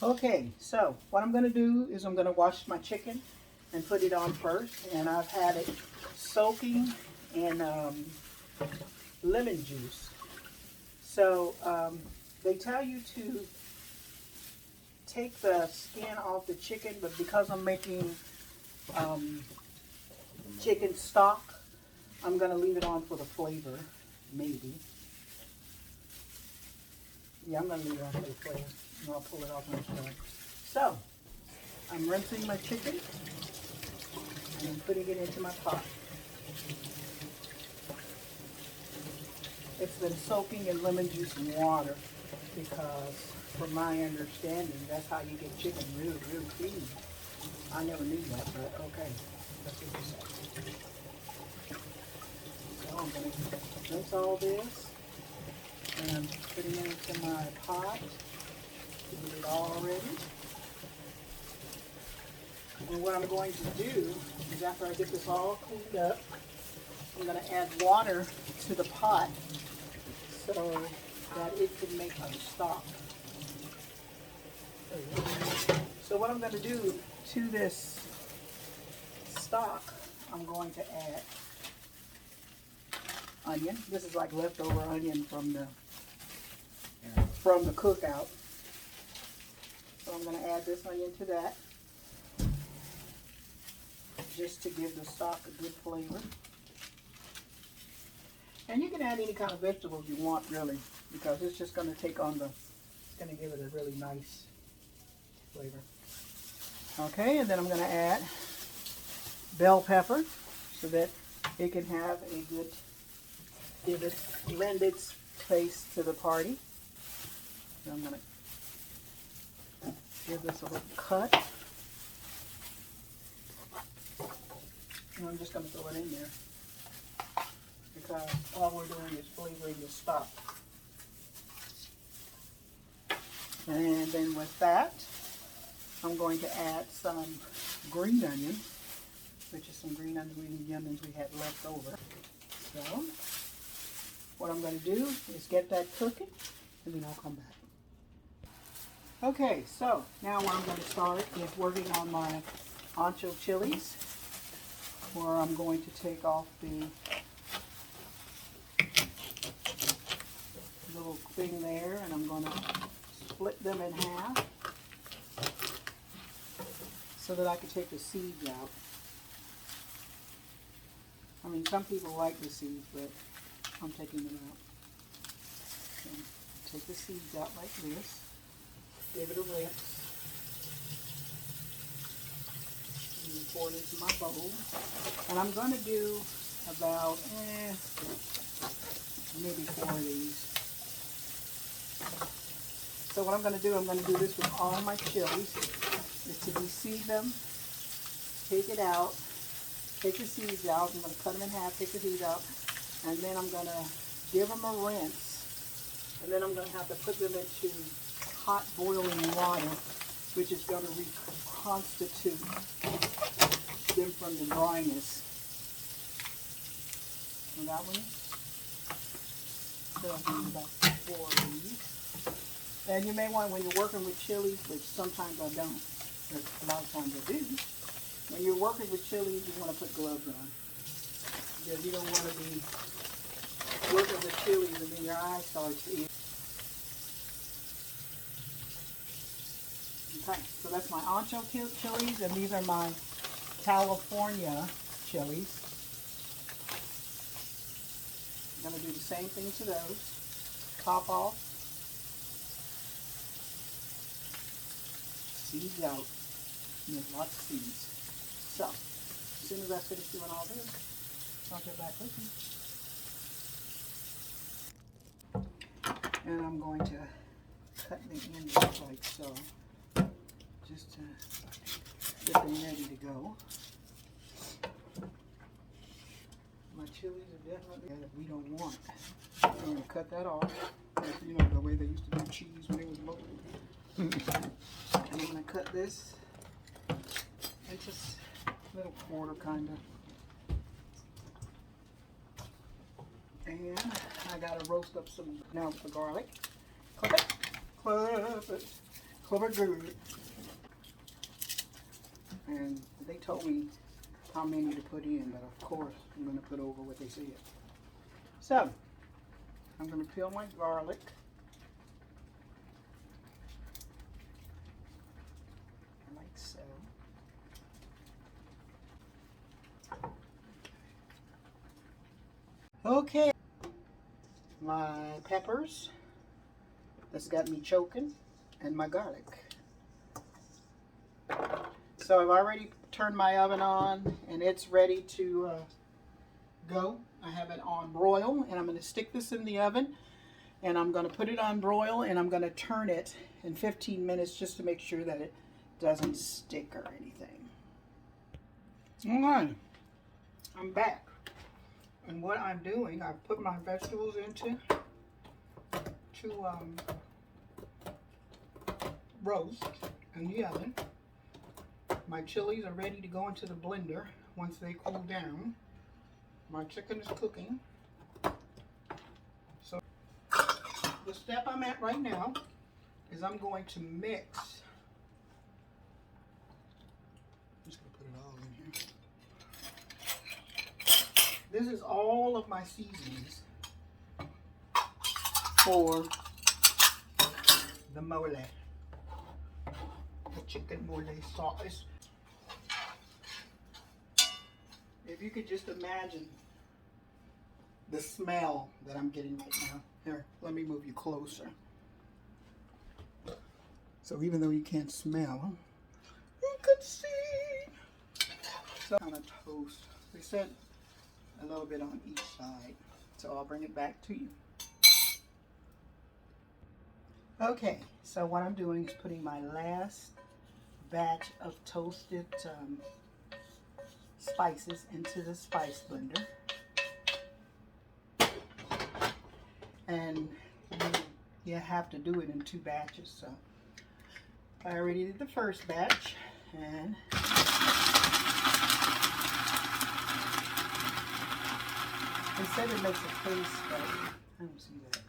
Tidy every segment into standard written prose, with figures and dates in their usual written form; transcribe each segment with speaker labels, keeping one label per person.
Speaker 1: Okay, so what I'm going to do is I'm going to wash my chicken and put it on first. And I've had it soaking in lemon juice. So they tell you to take the skin off the chicken, but because I'm making chicken stock, I'm going to leave it on for the flavor, maybe. Yeah, I'm going to leave it on for the flavor, and I'll pull it off when it's done. So, I'm rinsing my chicken, and I'm putting it into my pot. It's been soaking in lemon juice and water, because from my understanding, that's how you get chicken really, really clean. I never knew that, but okay, that's what you say. So I'm going to rinse all this, and I'm putting it into my pot. Get it all ready. And what I'm going to do is, after I get this all cleaned up, I'm going to add water to the pot so that it can make a stock. So what I'm going to do to this stock, I'm going to add onion. This is like leftover onion from the cookout. So I'm going to add this onion to that, just to give the stock a good flavor. And you can add any kind of vegetables you want, really, because it's just going to take on it's going to give it a really nice flavor. Okay, and then I'm going to add bell pepper so that it can have a good, lend its taste to the party. So I'm going to give this a little cut. And I'm just going to throw it in there, because all we're doing is flavoring the stock. And then with that, I'm going to add some green onion, which is some green onions we had left over. So what I'm going to do is get that cooking, and then I'll come back. Okay, so now what I'm going to start is working on my ancho chilies, where I'm going to take off the little thing there, and I'm going to split them in half so that I can take the seeds out. I mean, some people like the seeds, but I'm taking them out. So take the seeds out like this. Give it a rinse. And pour it into my bowl. And I'm going to do about maybe 4 of these. So what I'm going to do this with all my chilies, is to de-seed them, take it out, take the seeds out. I'm going to cut them in half, take the seeds out, and then I'm going to give them a rinse, and then I'm going to have to put them into hot boiling water, which is going to reconstitute them from the dryness. So that one, so I need about 4 of these. And you may want, when you're working with chilies, which sometimes I don't, but a lot of times I do, when you're working with chilies, you want to put gloves on. Because you don't want to be working with chilies and then your eye starts to itch. Okay, so that's my ancho chilies, and these are my California chilies. I'm going to do the same thing to those. Top off. Seeds out. And there's lots of seeds. So, as soon as I finish doing all this, I'll get back with you. And I'm going to cut the ends like so, just to get them ready to go. My chilies are definitely that we don't want. I'm going to cut that off. You know, the way they used to do cheese when it was local. And I'm going to cut this into little quarter kind of. And I got to roast up some, now the garlic. Clip it, clip it, cover good. And they told me how many to put in, but of course I'm going to put over what they said. So, I'm going to peel my garlic. Like so. Okay. My peppers. That's got me choking. And my garlic. So I've already turned my oven on and it's ready to go. I have it on broil and I'm going to stick this in the oven and I'm going to put it on broil and I'm going to turn it in 15 minutes just to make sure that it doesn't stick or anything. Alright, I'm back. And what I'm doing, I've put my vegetables into to roast in the oven. My chilies are ready to go into the blender once they cool down. My chicken is cooking. So the step I'm at right now is I'm going to mix. I'm just going to put it all in here. This is all of my seasonings for the mole. The chicken mole sauce. If you could just imagine the smell that I'm getting right now. Here, let me move you closer. So even though you can't smell, you could see. So kind of toast. They said a little bit on each side. So I'll bring it back to you. Okay, so what I'm doing is putting my last batch of toasted spices into the spice blender. And you have to do it in 2 batches. So I already did the first batch and they said it makes it taste better. I don't see that.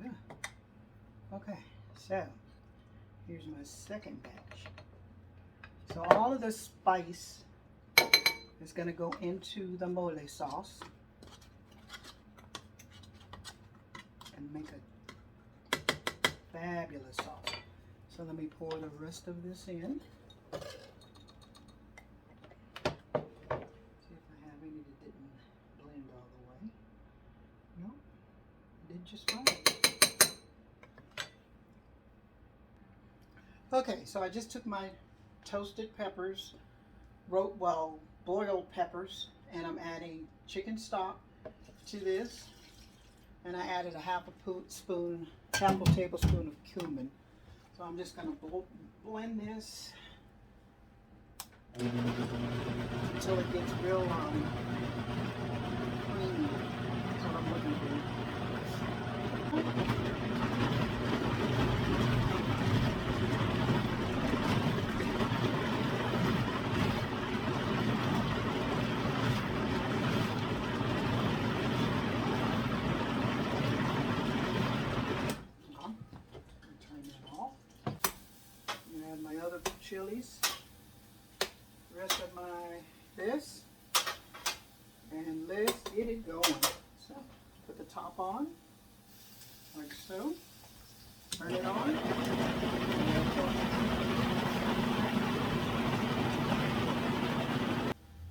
Speaker 1: Yeah. Okay, so here's my second batch. So all of the spice is going to go into the mole sauce and make a fabulous sauce. So let me pour the rest of this in. See if I have any that didn't blend all the way. No, it did just fine. Okay, so I just took my toasted peppers, boiled peppers, and I'm adding chicken stock to this, and I added a half a tablespoon of cumin. So I'm just going to blend this until it gets real creamy. That's what I'm looking for. Chilies, the rest of this, and let's get it going. So put the top on, like so, turn it on.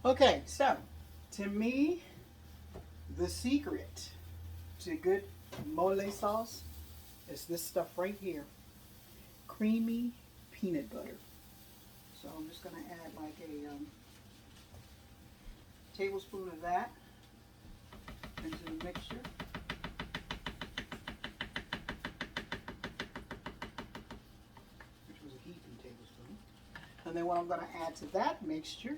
Speaker 1: Okay, so to me, the secret to good mole sauce is this stuff right here, creamy peanut butter. So I'm just going to add like a tablespoon of that into the mixture. Which was a heaping tablespoon. And then what I'm going to add to that mixture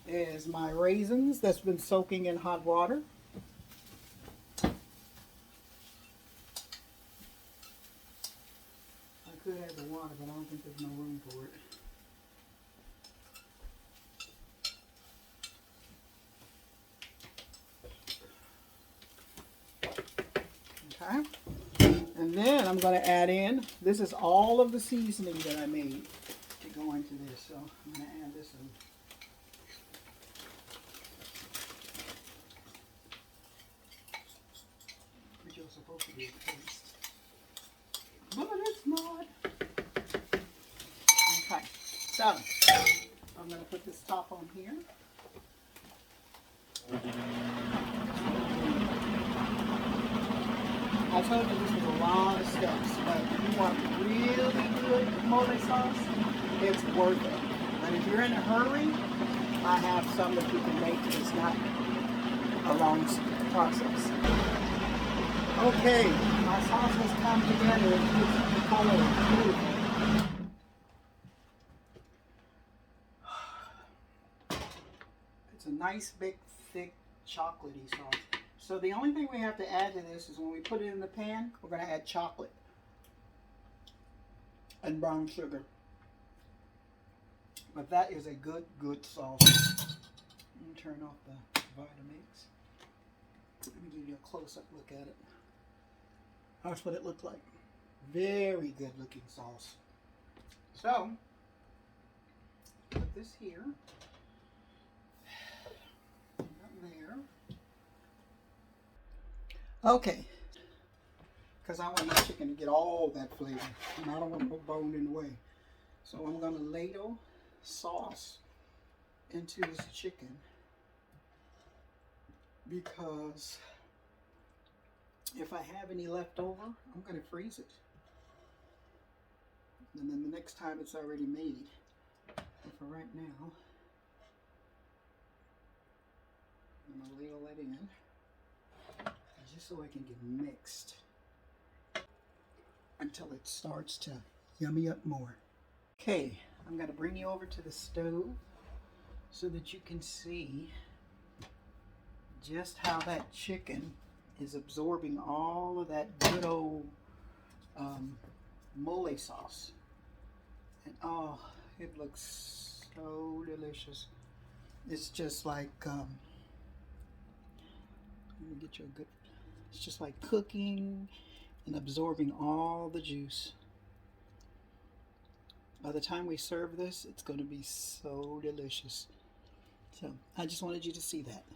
Speaker 1: is my raisins that's been soaking in hot water. I could add the water, but I don't think there's no room for it. Okay, And then I'm going to add in, this is all of the seasoning that I made to go into this. So I'm going to add this in. Which was supposed to be a paste. But it's not. Okay, so I'm going to put this top on here. I told you this was a lot of steps, but if you want really good mole sauce, it's worth it. But if you're in a hurry, I have some that you can make. It's not a long process. Okay, my sauce has come together. It's the color. It's beautiful. It's a nice, big, thick, chocolatey sauce. So the only thing we have to add to this is when we put it in the pan, we're going to add chocolate and brown sugar. But that is a good, good sauce. Let me turn off the Vitamix. Let me give you a close-up look at it. That's what it looked like. Very good looking sauce. So, put this here. There. Okay, because I want my chicken to get all that flavor, and I don't want to put bone in the way. So I'm going to ladle sauce into this chicken because if I have any left over, I'm going to freeze it. And then the next time it's already made. But for right now, I'm going to ladle it in. Just so it can get mixed until it starts to yummy up more. Okay, I'm going to bring you over to the stove so that you can see just how that chicken is absorbing all of that good old mole sauce. And oh, it looks so delicious. It's just like, let me get you a good. It's just like cooking and absorbing all the juice. By the time we serve this, it's going to be so delicious. So I just wanted you to see that.